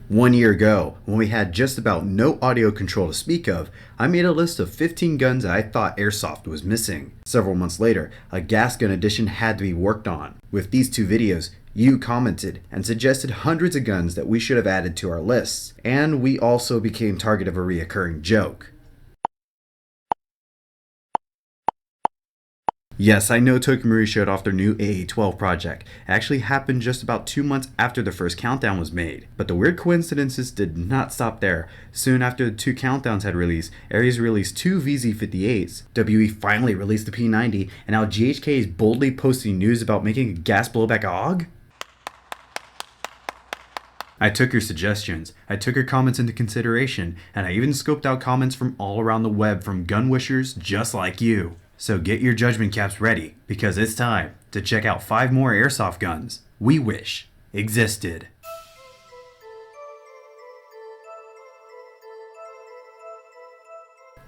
1 year ago, when we had just about no audio control to speak of, I made a list of 15 guns I thought Airsoft was missing. Several months later, a gas gun edition had to be worked on. With these two videos, you commented and suggested hundreds of guns that we should have added to our lists, and we also became target of a reoccurring joke. Yes, I know Tokyo Marui showed off their new AA-12 project. It actually happened just about 2 months after the first countdown was made. But the weird coincidences did not stop there. Soon after the two countdowns had released, Ares released two VZ58s, WE finally released the P90, and now GHK is boldly posting news about making a gas blowback AUG? I took your suggestions, I took your comments into consideration, and I even scoped out comments from all around the web from gun wishers just like you. So get your judgment caps ready, because it's time to check out 5 more airsoft guns we wish existed.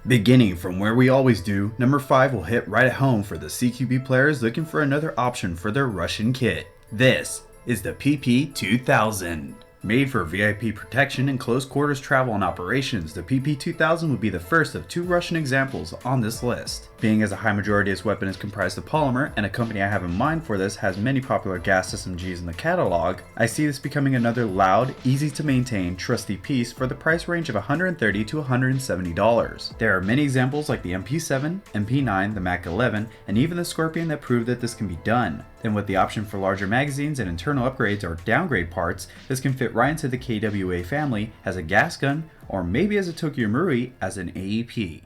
Beginning from where we always do, number 5 will hit right at home for the CQB players looking for another option for their Russian kit. This is the PP2000. Made for VIP protection and close quarters travel and operations, the PP2000 would be the first of 2 Russian examples on this list. Being as a high majority of this weapon is comprised of polymer, and a company I have in mind for this has many popular gas SMGs in the catalog, I see this becoming another loud, easy to maintain, trusty piece for the price range of $130 to $170. There are many examples like the MP7, MP9, the Mac 11, and even the Scorpion that prove that this can be done. Then with the option for larger magazines and internal upgrades or downgrade parts, this can fit right into the KWA family as a gas gun, or maybe as a Tokyo Marui as an AEP.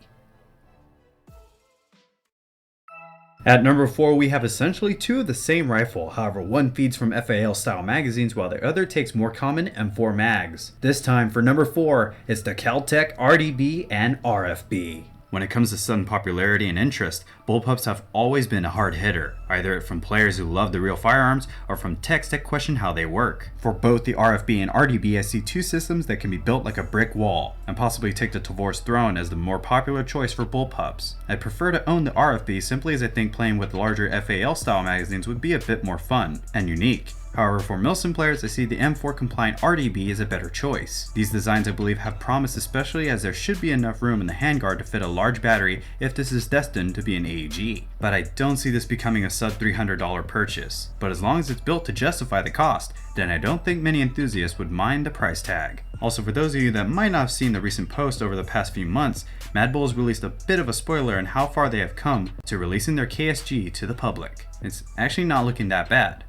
At number 4, we have essentially 2 of the same rifle, however one feeds from FAL style magazines while the other takes more common M4 mags. This time for number 4, it's the Kel-Tec RDB and RFB. When it comes to sudden popularity and interest, bullpups have always been a hard hitter, either from players who love the real firearms or from techs that question how they work. For both the RFB and RDB, I see 2 systems that can be built like a brick wall, and possibly take the Tavor's throne as the more popular choice for bullpups. I'd prefer to own the RFB simply as I think playing with larger FAL style magazines would be a bit more fun and unique. However, for Milsim players, I see the M4 compliant RDB as a better choice. These designs I believe have promise, especially as there should be enough room in the handguard to fit a large battery if this is destined to be an AEG. But I don't see this becoming a sub $300 purchase. But as long as it's built to justify the cost, then I don't think many enthusiasts would mind the price tag. Also, for those of you that might not have seen the recent post over the past few months, Mad Bull has released a bit of a spoiler on how far they have come to releasing their KSG to the public. It's actually not looking that bad.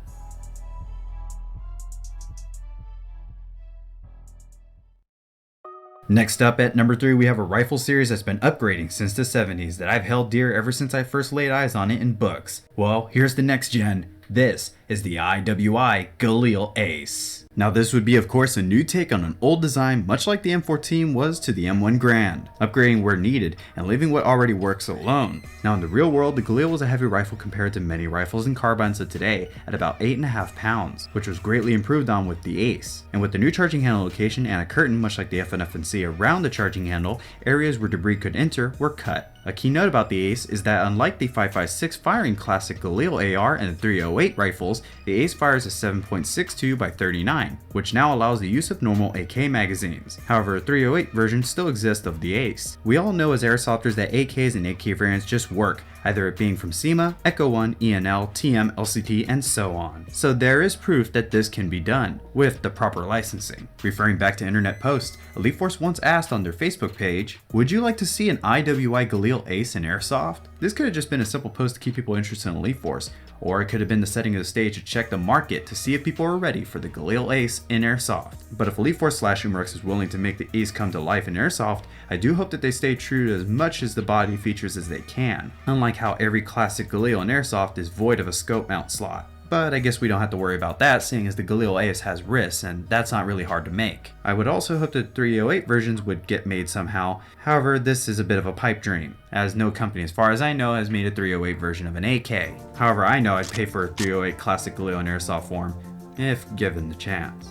Next up at number 3, we have a rifle series that's been upgrading since the 70s that I've held dear ever since I first laid eyes on it in books. Well, here's the next gen. This is the IWI Galil Ace. Now this would be of course a new take on an old design much like the M14 was to the M1 Garand, upgrading where needed and leaving what already works alone. Now in the real world, the Galil was a heavy rifle compared to many rifles and carbines of today at about 8.5 pounds, which was greatly improved on with the Ace. And with the new charging handle location and a curtain much like the FNF&C around the charging handle, areas where debris could enter were cut. A key note about the Ace is that unlike the 5.56 firing classic Galil AR and the 308 rifles, the Ace fires a 7.62 by 39, which now allows the use of normal AK magazines. However, a 308 version still exists of the Ace. We all know as airsofters that AKs and AK variants just work, either it being from SEMA, Echo 1, ENL, TM, LCT, and so on. So there is proof that this can be done, with the proper licensing. Referring back to internet posts, Elite Force once asked on their Facebook page, "Would you like to see an IWI Galil Ace in Airsoft?" This could have just been a simple post to keep people interested in Elite Force, or it could have been the setting of the stage to check the market to see if people are ready for the Galil Ace in Airsoft. But if Elite Force / Umarex is willing to make the Ace come to life in Airsoft, I do hope that they stay true to as much as the body features as they can, unlike how every classic Galil in Airsoft is void of a scope mount slot. But I guess we don't have to worry about that, seeing as the Galil Ace has wrists, and that's not really hard to make. I would also hope that 308 versions would get made somehow, however this is a bit of a pipe dream, as no company as far as I know has made a 308 version of an AK. However, I know I'd pay for a 308 classic Galil in Airsoft form, if given the chance.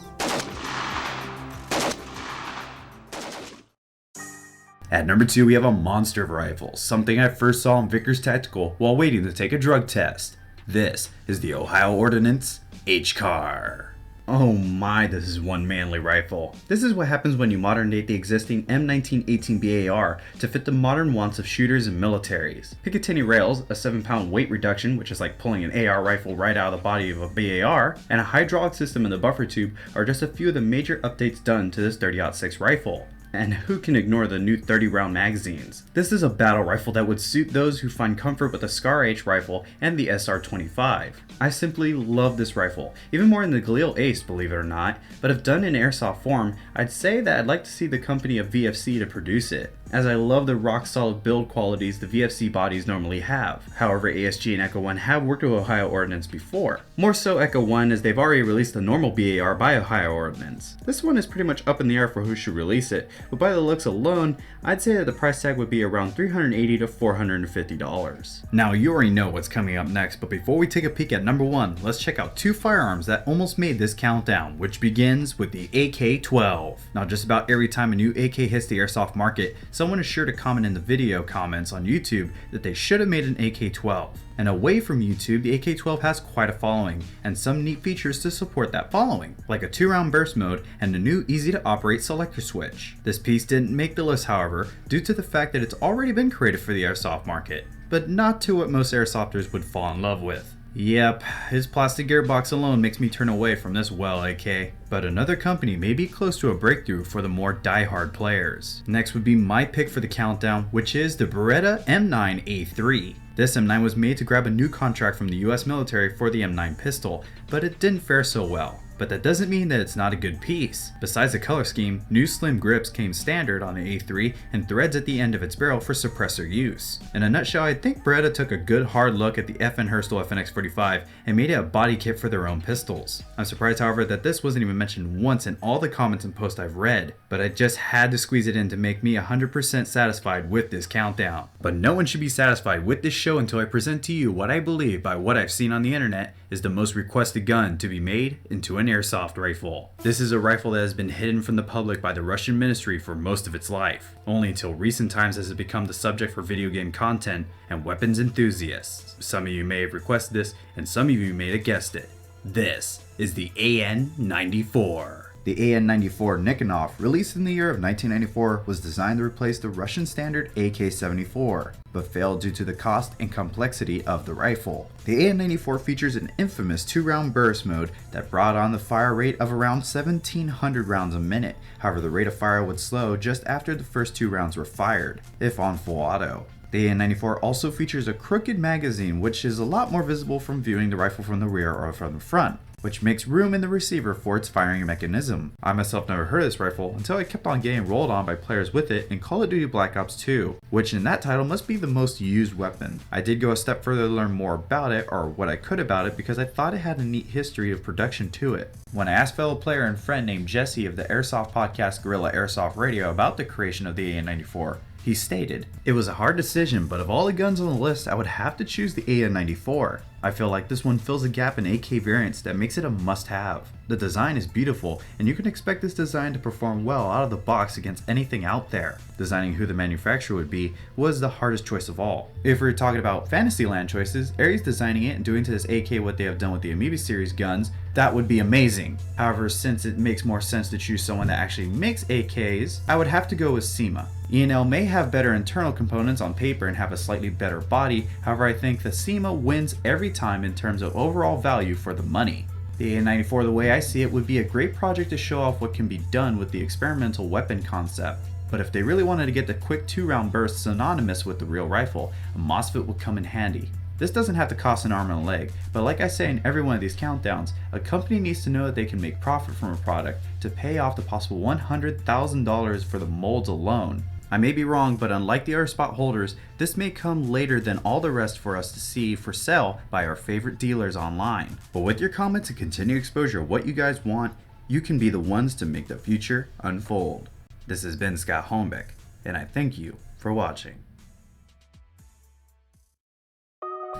At number 2, we have a monster of rifles, something I first saw in Vickers Tactical while waiting to take a drug test. This is the Ohio Ordnance HCAR. Oh my, this is one manly rifle. This is what happens when you modern date the existing M1918 BAR to fit the modern wants of shooters and militaries. Picatinny rails, a 7-pound weight reduction, which is like pulling an AR rifle right out of the body of a BAR, and a hydraulic system in the buffer tube are just a few of the major updates done to this 30-06 rifle. And who can ignore the new 30-round magazines? This is a battle rifle that would suit those who find comfort with the Scar H rifle and the SR-25. I simply love this rifle, even more than the Galil Ace, believe it or not, but if done in airsoft form, I'd say that I'd like to see the company of VFC to produce it, as I love the rock-solid build qualities the VFC bodies normally have. However, ASG and Echo One have worked with Ohio Ordnance before. More so Echo One, as they've already released the normal BAR by Ohio Ordnance. This one is pretty much up in the air for who should release it, but by the looks alone, I'd say that the price tag would be around $380 to $450. Now you already know what's coming up next, but before we take a peek at number 1, let's check out 2 firearms that almost made this countdown, which begins with the AK-12. Now just about every time a new AK hits the airsoft market, someone is sure to comment in the video comments on YouTube that they should have made an AK-12. And away from YouTube, the AK-12 has quite a following, and some neat features to support that following, like a 2-round burst mode and a new easy to operate selector switch. This piece didn't make the list, however, due to the fact that it's already been created for the airsoft market, but not to what most airsofters would fall in love with. Yep, his plastic gearbox alone makes me turn away from this well AK, but another company may be close to a breakthrough for the more die-hard players. Next would be my pick for the countdown, which is the Beretta M9A3. This M9 was made to grab a new contract from the US military for the M9 pistol, but it didn't fare so well. But that doesn't mean that it's not a good piece. Besides the color scheme, new slim grips came standard on the A3 and threads at the end of its barrel for suppressor use. In a nutshell, I think Beretta took a good hard look at the FN Herstal FNX45 and made it a body kit for their own pistols. I'm surprised, however, that this wasn't even mentioned once in all the comments and posts I've read, but I just had to squeeze it in to make me 100% satisfied with this countdown. But no one should be satisfied with this show until I present to you what I believe, by what I've seen on the internet, is the most requested gun to be made into an airsoft rifle. This is a rifle that has been hidden from the public by the Russian ministry for most of its life. Only until recent times has it become the subject for video game content and weapons enthusiasts. Some of you may have requested this, and some of you may have guessed it. This is the AN-94. The AN-94 Nikonov, released in the year of 1994, was designed to replace the Russian standard AK-74, but failed due to the cost and complexity of the rifle. The AN-94 features an infamous 2-round burst mode that brought on the fire rate of around 1,700 rounds a minute. However, the rate of fire would slow just after the first 2 rounds were fired, if on full auto. The AN-94 also features a crooked magazine, which is a lot more visible from viewing the rifle from the rear or from the front, which makes room in the receiver for its firing mechanism. I myself never heard of this rifle until I kept on getting rolled on by players with it in Call of Duty Black Ops 2, which in that title must be the most used weapon. I did go a step further to learn more about it, or what I could about it, because I thought it had a neat history of production to it. When I asked fellow player and friend named Jesse of the airsoft podcast Guerrilla Airsoft Radio about the creation of the AN-94, he stated, "It was a hard decision, but of all the guns on the list, I would have to choose the AN-94. I feel like this one fills a gap in AK variants that makes it a must-have. The design is beautiful, and you can expect this design to perform well out of the box against anything out there. Designing who the manufacturer would be was the hardest choice of all. If we're talking about Fantasyland choices, Ares designing it and doing to this AK what they have done with the Amoeba series guns, that would be amazing. However, since it makes more sense to choose someone that actually makes AKs, I would have to go with SEMA. E&L may have better internal components on paper and have a slightly better body, however I think the SEMA wins every time in terms of overall value for the money. The AN-94, the way I see it, would be a great project to show off what can be done with the experimental weapon concept. But if they really wanted to get the quick 2-round burst synonymous with the real rifle, a MOSFET would come in handy. This doesn't have to cost an arm and a leg, but like I say in every one of these countdowns, a company needs to know that they can make profit from a product to pay off the possible $100,000 for the molds alone. I may be wrong, but unlike the other spot holders, this may come later than all the rest for us to see for sale by our favorite dealers online. But with your comments and continued exposure of what you guys want, you can be the ones to make the future unfold. This has been Scott Holmbeck, and I thank you for watching.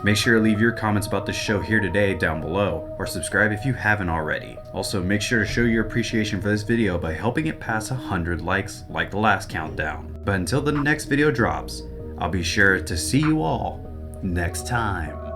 Make sure to leave your comments about this show here today down below, or subscribe if you haven't already. Also, make sure to show your appreciation for this video by helping it pass 100 likes like the last countdown. But until the next video drops, I'll be sure to see you all next time.